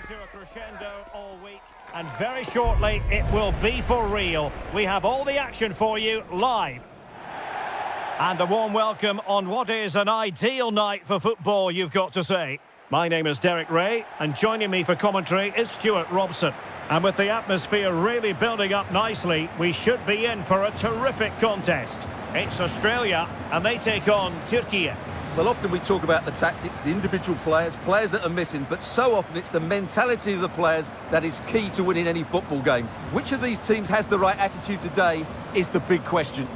to a crescendo all week, and very shortly it will be for real. We have all the action for you live. And a warm welcome on what is an ideal night for football, you've got to say. My name is Derek Ray, and joining me for commentary is Stuart Robson. And with the atmosphere really building up nicely, we should be in for a terrific contest. It's Australia, and they take on Turkey. Well, often we talk about the tactics, the individual players that are missing, but so often it's the mentality of the players that is key to winning any football game. Which of these teams has the right attitude today is the big question.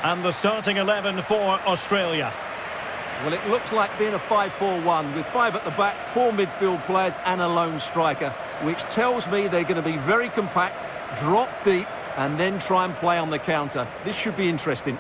And the starting 11 for Australia. Well, it looks like being a 5-4-1 with 5 at the back, 4 midfield players and a lone striker, which tells me they're going to be very compact, drop deep and then try and play on the counter. This should be interesting.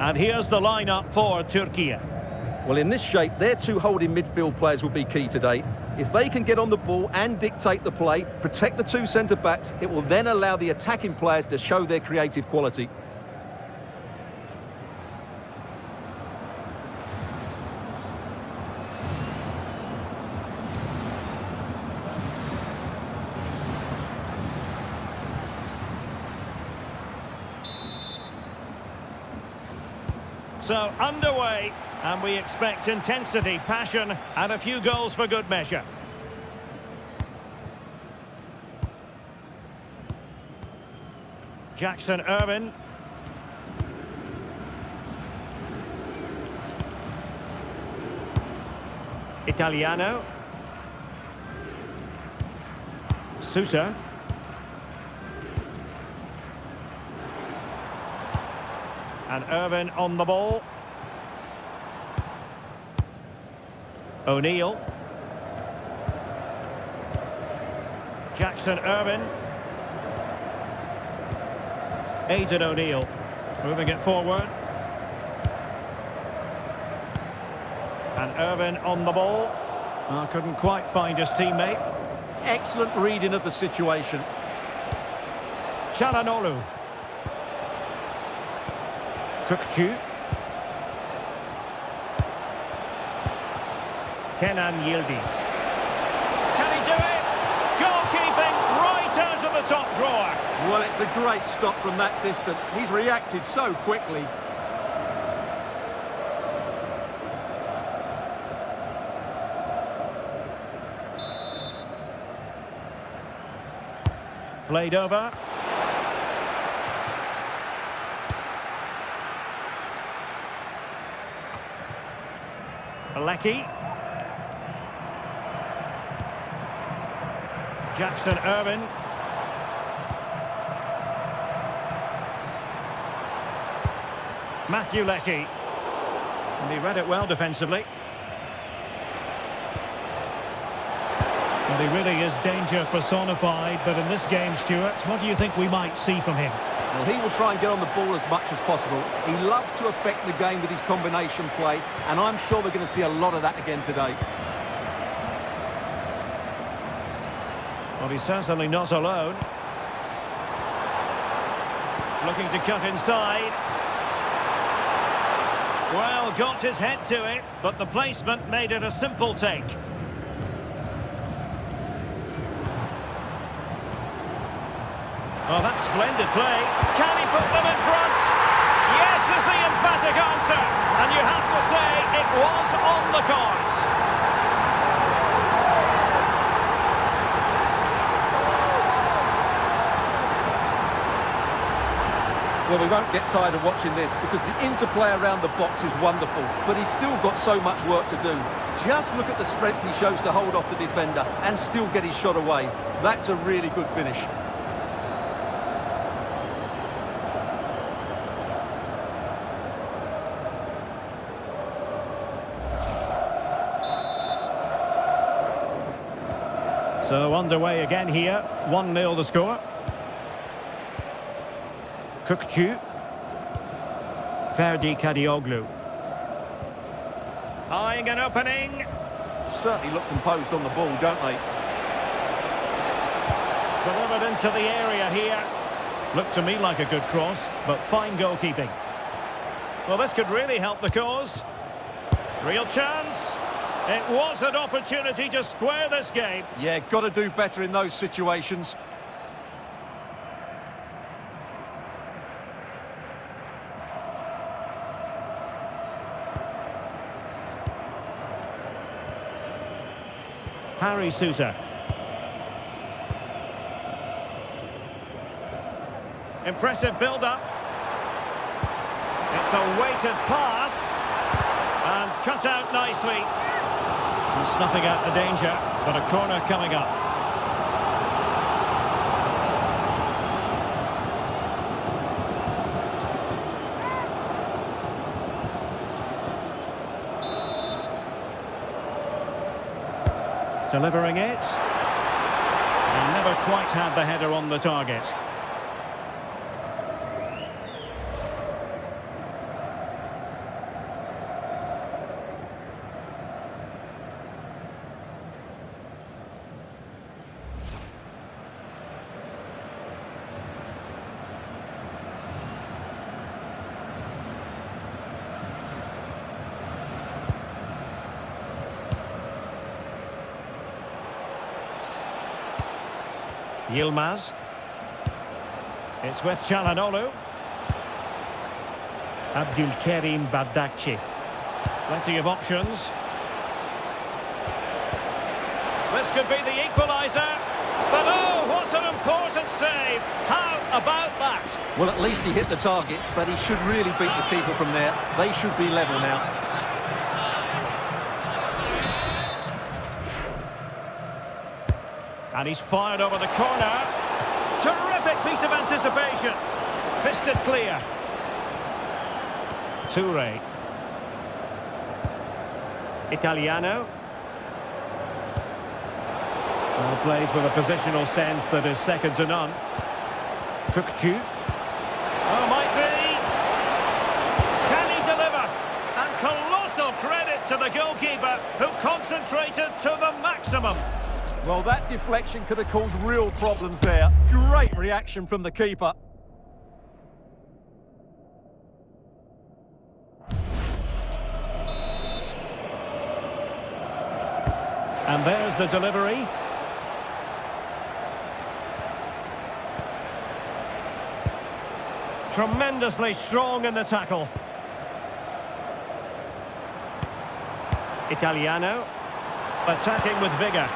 And here's the lineup for Turkey. Well, in this shape, their 2 holding midfield players will be key today. If they can get on the ball and dictate the play, protect the 2 centre-backs, it will then allow the attacking players to show their creative quality. So underway, and we expect intensity, passion, and a few goals for good measure. Jackson Irvine. Italiano. Sousa. And Irvine on the ball. O'Neill. Jackson Irvine. Aidan O'Neill. Moving it forward. And Irvine on the ball. Oh, couldn't quite find his teammate. Excellent reading of the situation. Çalhanoğlu. Kökçü. Kenan Yildiz. Can he do it? Goalkeeping right out of the top drawer. Well, it's a great stop from that distance. He's reacted so quickly. Played over. Lecky. Jackson Irvine. Matthew Lecky. And he read it well defensively. Well, he really is danger personified, but in this game, Stuart, what do you think we might see from him? Well, he will try and get on the ball as much as possible. He loves to affect the game with his combination play, and I'm sure we're going to see a lot of that again today. Well, he's certainly not alone. Looking to cut inside. Well, got his head to it, but the placement made it a simple take. Oh, that's splendid play. Can he put them in front? Yes is the emphatic answer. And you have to say it was on the cards. Well, we won't get tired of watching this because the interplay around the box is wonderful, but he's still got so much work to do. Just look at the strength he shows to hold off the defender and still get his shot away. That's a really good finish. So underway again here, 1-0 the score. Kukçu. Ferdi Kadioglu. Eyeing an opening. Certainly look composed on the ball, don't they? Delivered into the area here. Looked to me like a good cross, but fine goalkeeping. Well, this could really help the cause. Real chance. It was an opportunity to square this game. Yeah, got to do better in those situations. Harry Sousa. Impressive build-up. It's a weighted pass. And cut out nicely. And snuffing out the danger, but a corner coming up. Delivering it. And never quite had the header on the target. Yilmaz. It's with Çalhanoğlu. Abdülkerim Bardakçı. Plenty of options. This could be the equaliser. But oh, what an important save. How about that? Well, at least he hit the target, but he should really beat the keeper from there. They should be level now. And he's fired over the corner. Terrific piece of anticipation. Fisted clear. Toure. Italiano. Well, plays with a positional sense that is second to none. Kukçu. Oh, might be. Can he deliver? And colossal credit to the goalkeeper who concentrated to the maximum. Well, that deflection could have caused real problems there. Great reaction from the keeper. And there's the delivery. Tremendously strong in the tackle. Italiano. Attacking with vigour.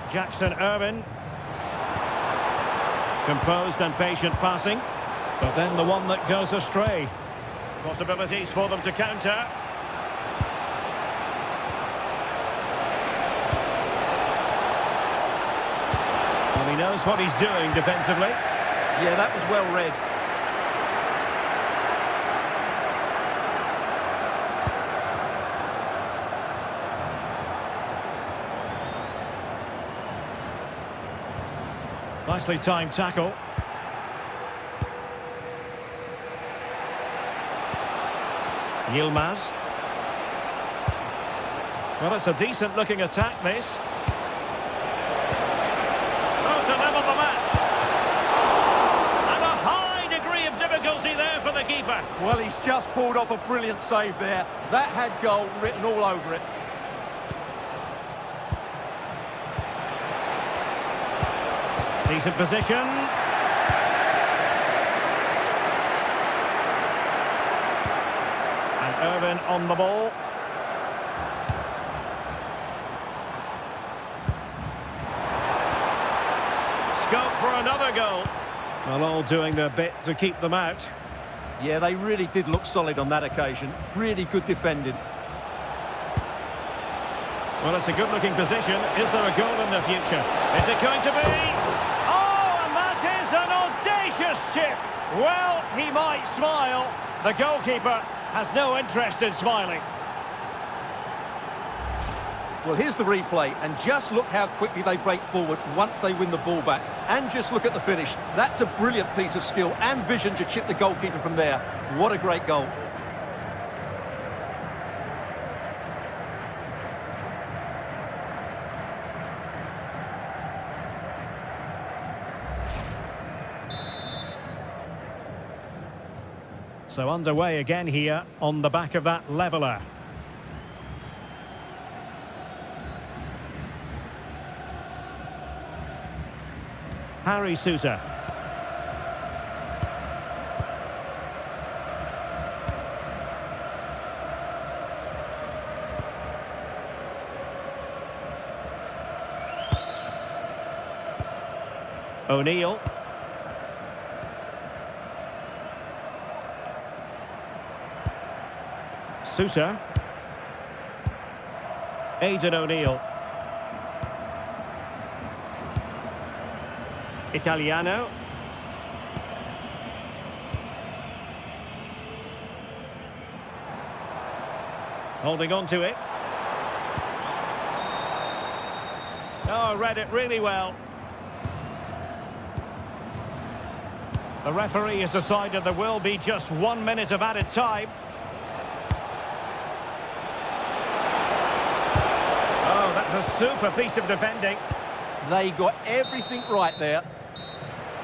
Jackson Irvine. Composed and patient passing. But then the one that goes astray. Possibilities for them to counter. Well, he knows what he's doing defensively. Yeah, that was well read. Nicely timed tackle. Yilmaz. Well, it's a decent looking attack, this. Oh, to level the match. And a high degree of difficulty. penalty there for the keeper. Well, he's just pulled off a brilliant save there. That had goal written all over it. Decent position. And Irvin on the ball. Scope for another goal. Well, all doing their bit to keep them out. Yeah, they really did look solid on that occasion. Really good defending. Well, it's a good-looking position. Is there a goal in the future? Is it going to be? Oh, and that is an audacious chip. Well, he might smile. The goalkeeper has no interest in smiling. Well, here's the replay, and just look how quickly they break forward once they win the ball back. And just look at the finish. That's a brilliant piece of skill and vision to chip the goalkeeper from there. What a great goal. So underway again here on the back of that leveller. Harry Sousa. O'Neill. Sousa. Aidan O'Neill. Italiano. Holding on to it. Oh, read it really well. The referee has decided there will be just 1 minute of added time. Oh, that's a super piece of defending. They got everything right there.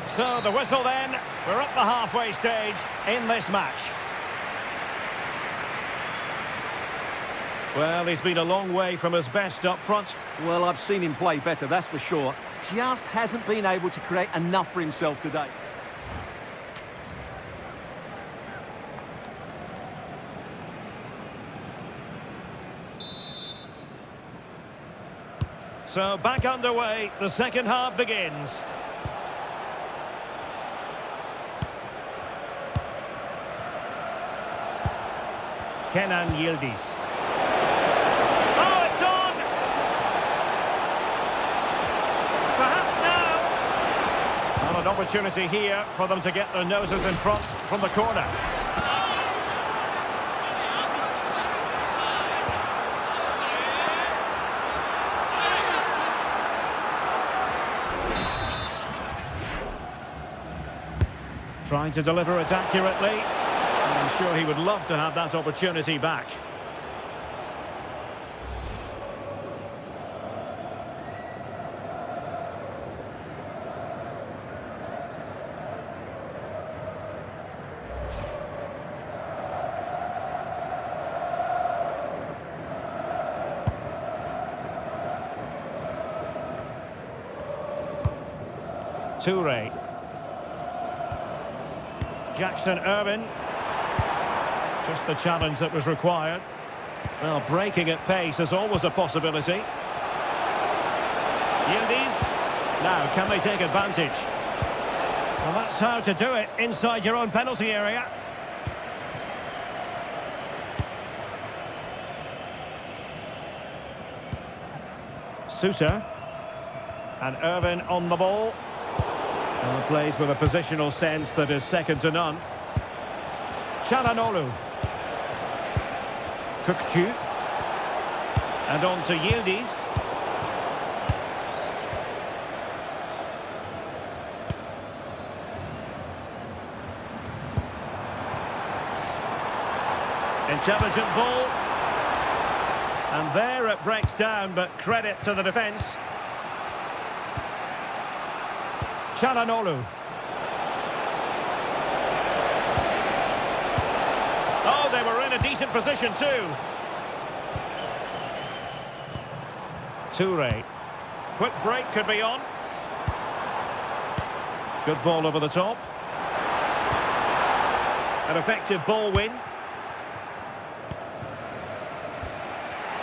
So the whistle then, we're at the halfway stage in this match. Well, he's been a long way from his best up front. Well, I've seen him play better, that's for sure. Just hasn't been able to create enough for himself today. So back underway, the second half begins. Kenan Yildiz. Oh, it's on! Perhaps now. Well, an opportunity here for them to get their noses in front from the corner. Trying to deliver it accurately. I'm sure he would love to have that opportunity back. Toure. Jackson Irvin. Just the challenge that was required. Well, breaking at pace is always a possibility. Yildiz. Now, can they take advantage? Well, that's how to do it inside your own penalty area. Sousa. And Irvin on the ball. And plays with a positional sense that is second to none. Çalhanoğlu. Kökçü. And on to Yildiz. Intelligent ball. And there it breaks down, but credit to the defence. Çalhanoğlu. in a decent position too. Toure. Quick break could be on. Good ball over the top. An effective ball win.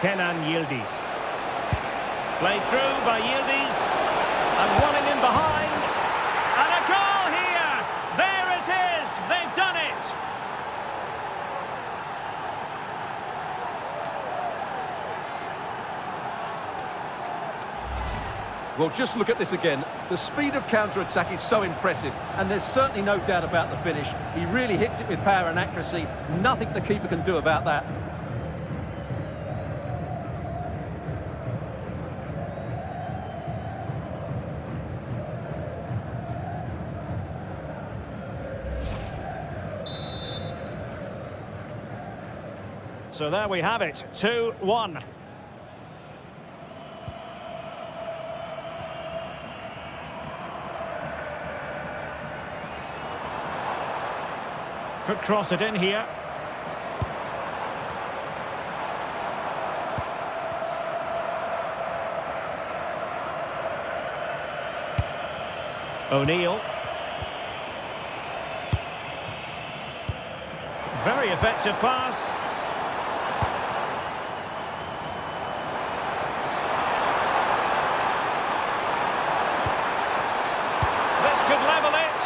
Kenan Yildiz. Played through by Yildiz. And running in behind. And a goal here! There it is! They've done it! Well, just look at this again. The speed of counter-attack is so impressive, and there's certainly no doubt about the finish. He really hits it with power and accuracy. Nothing the keeper can do about that. So there we have it, 2-1. Could cross it in here. O'Neill. Very effective pass. This could level it.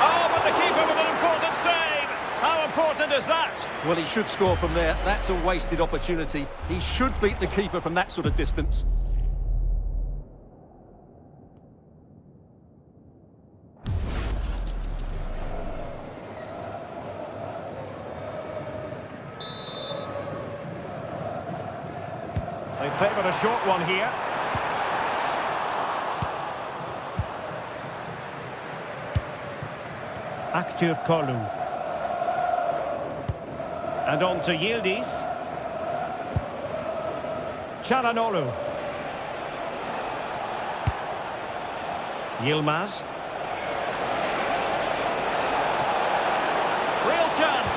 Oh, but the keeper with an important save. How important is that? Well, he should score from there. That's a wasted opportunity. He should beat the keeper from that sort of distance. They favoured a short one here. Aktür Kolu. And on to Yildiz. Çalhanoğlu. Yilmaz. Real chance.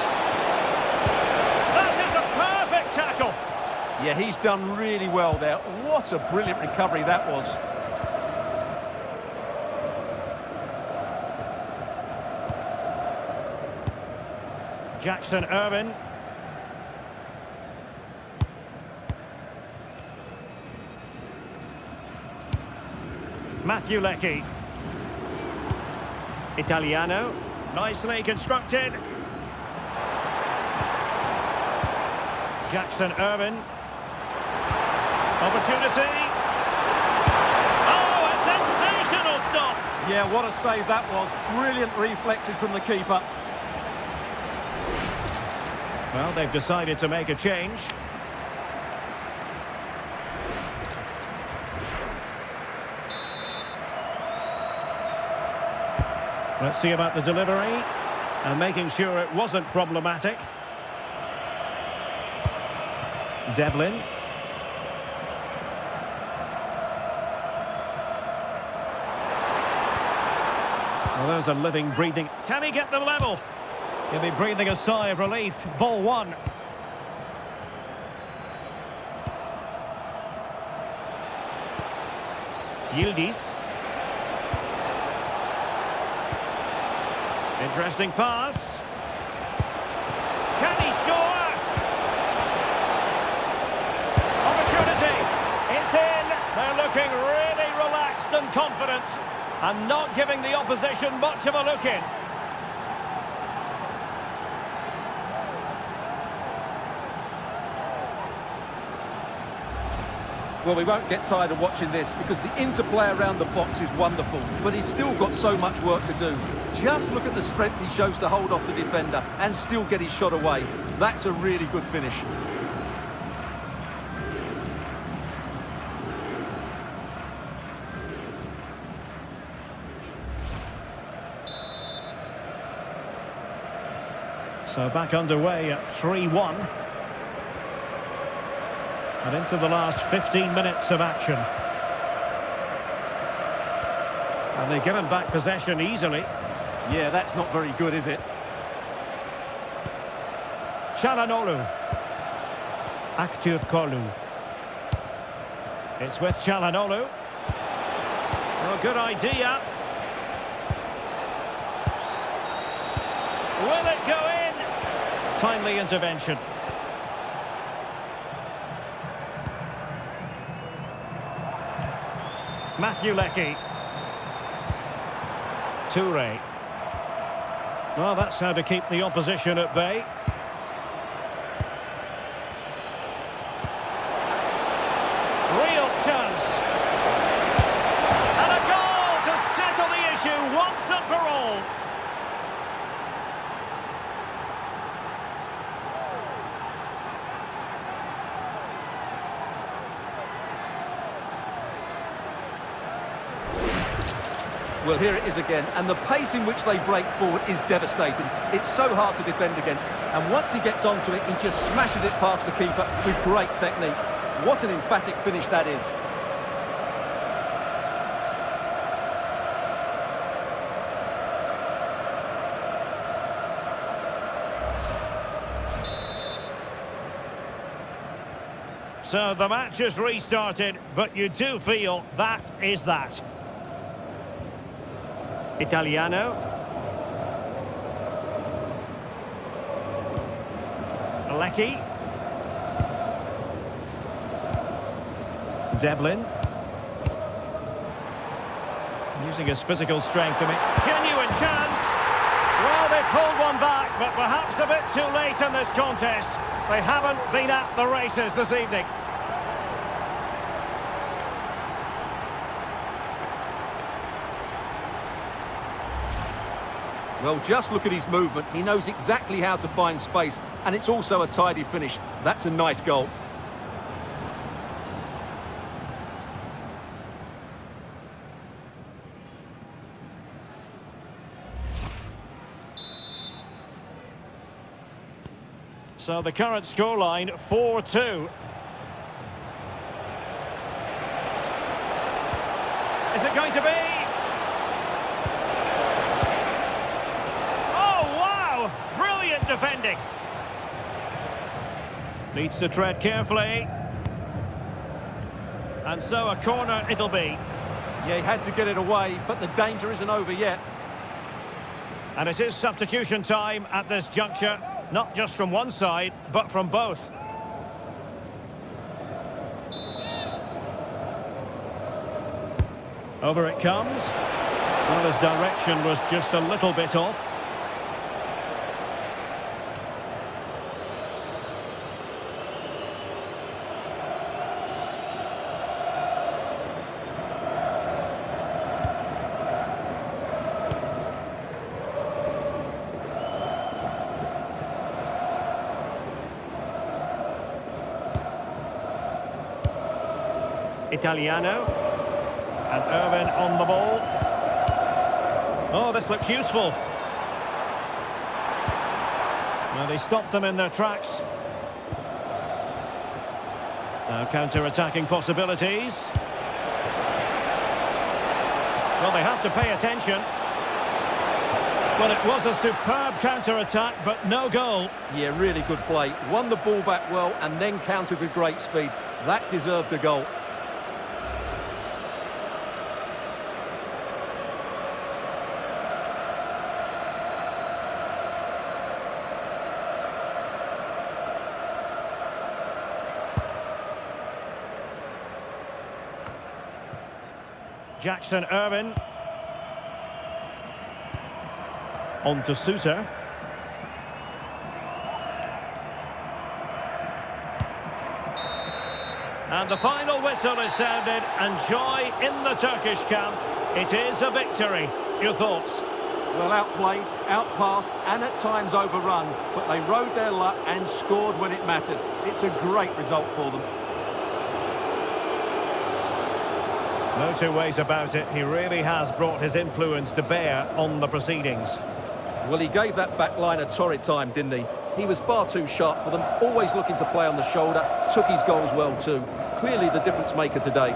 That is a perfect tackle. Yeah, he's done really well there. What a brilliant recovery that was. Jackson Irvine. Matthew Leckie. Italiano. Nicely constructed. Jackson Irvine. Opportunity. Oh, a sensational stop. Yeah, what a save that was. Brilliant reflexes from the keeper. Well, they've decided to make a change. Let's see about the delivery and making sure it wasn't problematic. Devlin. Well, there's a living, breathing. Can he get them level? He'll be breathing a sigh of relief. Ball one. Yildiz. Interesting pass. Can he score? Opportunity. It's in. They're looking really relaxed and confident and not giving the opposition much of a look in. Well, we won't get tired of watching this because the interplay around the box is wonderful, but he's still got so much work to do. Just look at the strength he shows to hold off the defender and still get his shot away. That's a really good finish. So back underway at 3-1. And into the last 15 minutes of action. And they've given back possession easily. Yeah, that's not very good, is it? Çalhanoğlu. Aktürkoğlu. It's with Çalhanoğlu. Oh, good idea. Will it go in? Timely intervention. Matthew Leckie. Toure. Well, that's how to keep the opposition at bay. Real chance. And a goal to settle the issue once and for all. Well, here it is again, and the pace in which they break forward is devastating. It's so hard to defend against, and once he gets onto it, he just smashes it past the keeper with great technique. What an emphatic finish that is. So the match has restarted, but you do feel that is that. Italiano. Leckie. Devlin. Using his physical strength to make genuine chance. Well, they pulled one back, but perhaps a bit too late in this contest. They haven't been at the races this evening. Well, just look at his movement. He knows exactly how to find space, and it's also a tidy finish. That's a nice goal. So the current scoreline, 4-2. Is it going to be? Defending. Needs to tread carefully. And so a corner it'll be. Yeah, he had to get it away, but the danger isn't over yet. And it is substitution time at this juncture, not just from one side, but from both. Over it comes. Well, his direction was just a little bit off. Italiano. And Irwin on the ball. Oh, this looks useful. Well, they stopped them in their tracks. Now counter-attacking possibilities. Well, they have to pay attention. Well, it was a superb counter-attack, but no goal. Yeah, really good play. Won the ball back well and then countered with great speed. That deserved a goal. Jackson Irwin. On to Sousa. And the final whistle is sounded, and joy in the Turkish camp. It is a victory. Your thoughts? Well, outplayed, outpassed, and at times overrun, but they rode their luck and scored when it mattered. It's a great result for them. No two ways about it. He really has brought his influence to bear on the proceedings. Well, he gave that back line a torrid time, didn't he? He was far too sharp for them, always looking to play on the shoulder, took his goals well too. Clearly the difference maker today.